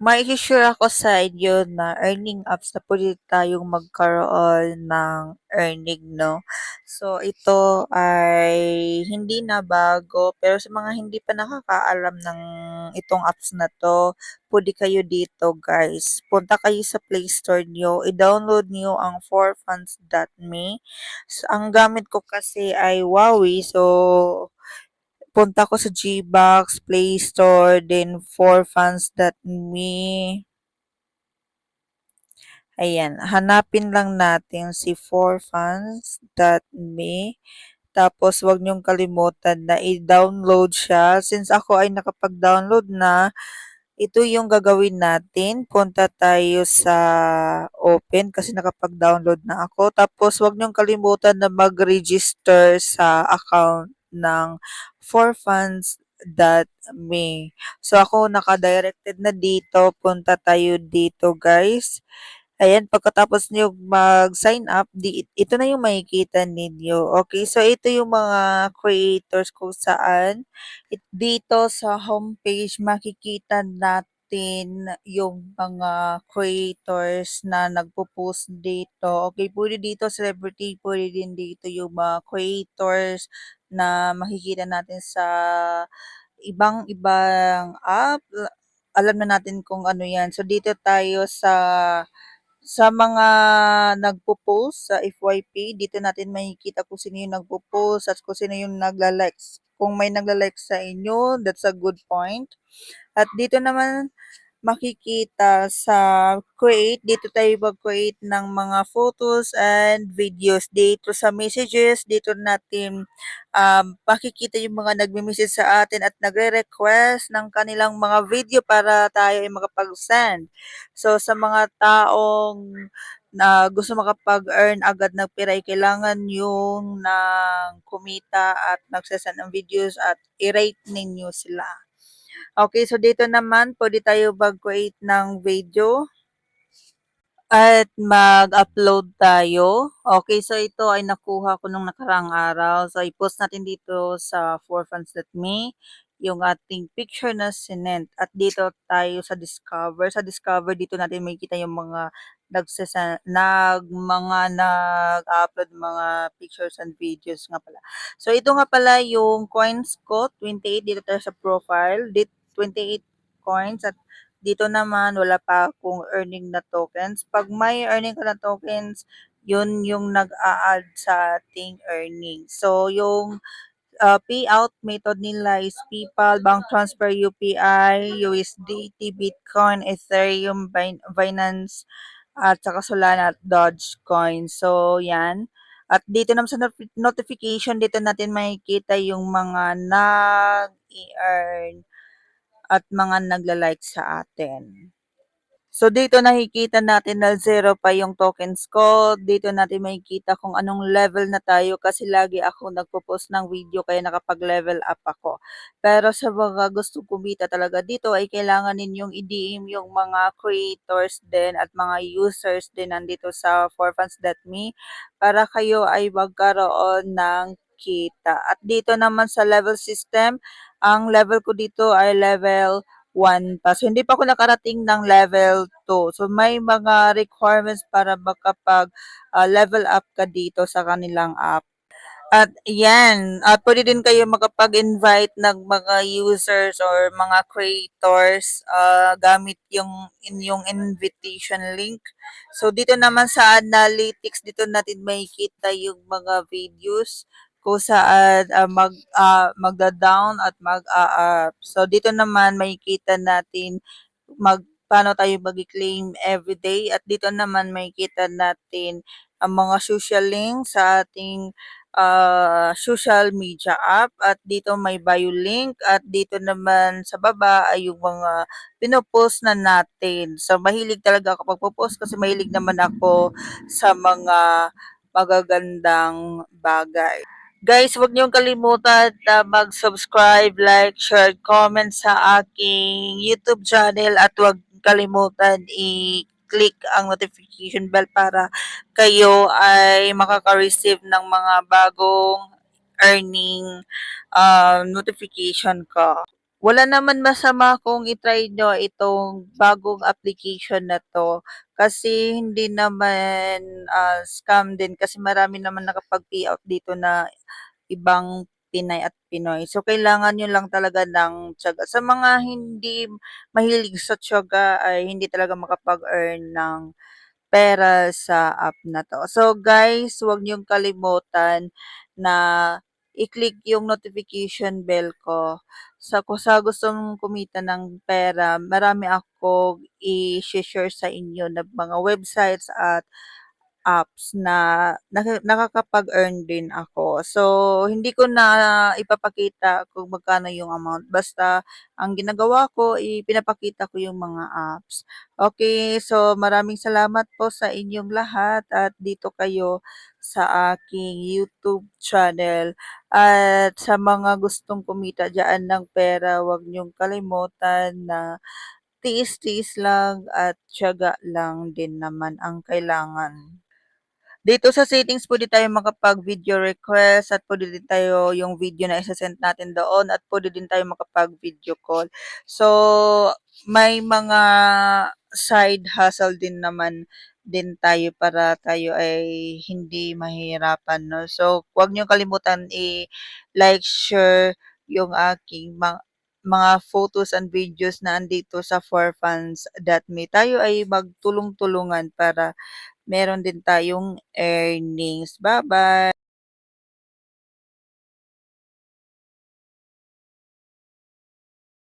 Mai-shi-share ako sa inyo na earning apps na pwede tayong magkaroon ng earning 'no. So ito ay hindi na bago, pero sa mga hindi pa nakakaalam ng itong apps na 'to, puwede kayo dito guys. Punta kayo sa Play Store niyo, i-download niyo ang forfunds.me. Ang gamit ko kasi ay Huawei, so punta ko sa Gbox, Play Store, then forfunds.me. Ayan, hanapin lang natin si forfunds.me. Tapos, wag niyong kalimutan na i-download siya. Since ako ay nakapag-download na, ito yung gagawin natin. Punta tayo sa open kasi nakapag-download na ako. Tapos, wag niyong kalimutan na mag-register sa account ng forfunds.me. So, ako naka-directed na dito. Punta tayo dito, guys. Ayan, pagkatapos niyo mag-sign up, ito na yung makikita ninyo. Okay, so ito yung mga creators kung saan dito sa homepage makikita natin yung mga creators na nagpo-post dito. Okay, pwede dito celebrity, pwede din dito yung mga creators na makikita natin sa ibang app. Alam na natin kung ano yan. So, dito tayo sa mga nagpo-post sa FYP, dito natin makikita kung sino yung nagpo-post at kung sino yung nagla-likes. Kung may nagla-like sa inyo, that's a good point. At dito naman makikita sa create, dito tayo mag-create ng mga photos and videos. Dito sa messages, dito natin makikita yung mga nagme-message sa atin at nagre-request ng kanilang mga video para tayo ay makapag-send. So, sa mga taong na gusto makapag-earn agad ng pera, ay kailangan yung ng kumita at nagsasend ng videos at i-rate ninyo sila. Okay, so dito naman pwede tayo mag-create ng video at mag-upload tayo. Okay, so ito ay nakuha ko nung nakarang araw. So i-post natin dito sa forfunds.me yung ating picture na sinent. At dito tayo sa discover. Sa discover dito natin makikita yung mga nag-upload mga pictures and videos nga pala. So ito nga pala yung coins ko, 28 dito tayo sa profile, dito 28 coins at dito naman wala pa akong earning na tokens. Pag may earning ka na tokens, yun yung nag-a-add sa ating earning. So yung payout method nila is PayPal, bank transfer, UPI, USDT, Bitcoin, Ethereum, Binance, at saka Solana at Dogecoin. So, yan. At dito naman sa notification, dito natin makikita yung mga nag-earn at mga nagla-like sa atin. So, dito nakikita natin na zero pa yung tokens ko. Dito natin makikita kung anong level na tayo kasi lagi ako nagpo-post ng video kaya nakapag-level up ako. Pero sa mga gusto kumita talaga dito ay kailangan ninyong i-DM yung mga creators din at mga users din nandito sa forfunds.me para kayo ay magkaroon ng kita. At dito naman sa level system, ang level ko dito ay level 1 pa. So, hindi pa ako nakarating ng level 2. So, may mga requirements para makapag level up ka dito sa kanilang app. At yan, pwede din kayo makapag-invite ng mga users or mga creators gamit yung inyong invitation link. So, dito naman sa analytics, dito natin makikita yung mga videos kung saan magda-down at mag-up. So, dito naman makikita natin paano tayo mag-claim everyday at dito naman makikita natin ang mga social links sa ating social media app at dito may bio link at dito naman sa baba ay yung mga pinopost na natin. So mahilig talaga ako magpo-post kasi mahilig naman ako sa mga magagandang bagay. Guys, huwag niyong kalimutan na mag-subscribe, like, share, comment sa aking YouTube channel at huwag kalimutan i-click ang notification bell para kayo ay makaka-receive ng mga bagong earning notification ko. Wala naman masama kung i-try niyo itong bagong application na 'to, kasi hindi naman, scam din kasi marami naman nakapag-payout dito na ibang Pinay at Pinoy. So, kailangan niyo lang talaga ng tiyaga. Sa mga hindi mahilig sa tiyaga ay hindi talaga makapag-earn ng pera sa app na 'to. So guys, huwag niyong kalimutan na i-click yung notification bell ko. Kung sa gusto mong kumita ng pera, marami akong i-she-share sa inyo na mga websites at apps na nakakapag-earn din ako. So, hindi ko na ipapakita kung magkano yung amount, basta ang ginagawa ko, ipinapakita ko yung mga apps. Okay, so maraming salamat po sa inyong lahat at dito kayo sa aking YouTube channel. At sa mga gustong kumita diyan ng pera, huwag niyong kalimutan na tiis-tiis lang at tiyaga lang din naman ang kailangan. Dito sa settings puwede tayong makapag-video request at puwede din tayo yung video na ise-send natin doon at puwede din tayong makapag-video call. So, may mga side hustle din naman din tayo para tayo ay hindi mahihirapan 'no. So, huwag niyong kalimutan i-like, share yung aking mga photos and videos na andito sa forfans.me. Tayo ay magtulong-tulungan para meron din tayong earnings. Bye-bye.